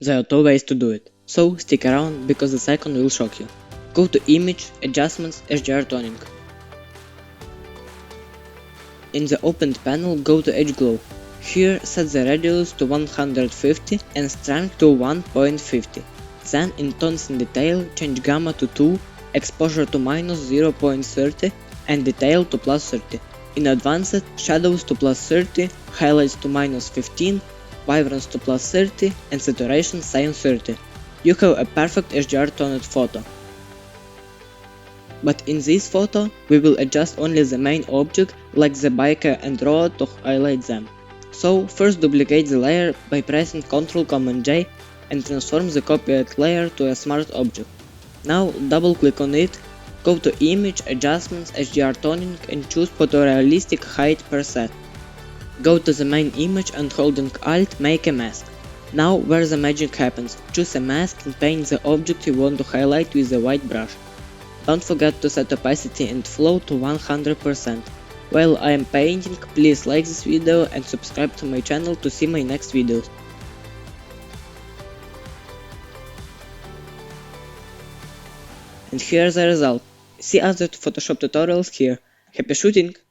There are two ways to do it, so stick around because the second will shock you. Go to Image, Adjustments, HDR Toning. In the opened panel, go to Edge Glow. Here set the radius to 150 and strength to 1.50. Then in Tones and Detail change Gamma to 2, Exposure to minus 0.30 and Detail to plus 30. In Advanced, Shadows to plus 30, Highlights to minus 15, Vibrance to plus 30 and Saturation same 30. You have a perfect HDR toned photo. But in this photo, we will adjust only the main object like the biker and rod to highlight them. So first duplicate the layer by pressing Ctrl+J and transform the copied layer to a smart object. Now double click on it, go to Image, Adjustments, HDR Toning and choose Photorealistic Height Preset. Go to the main image and holding Alt make a mask. Now where the magic happens, choose a mask and paint the object you want to highlight with a white brush. Don't forget to set opacity and flow to 100%. While I am painting, please like this video and subscribe to my channel to see my next videos. And here's the result. See other Photoshop tutorials here. Happy shooting!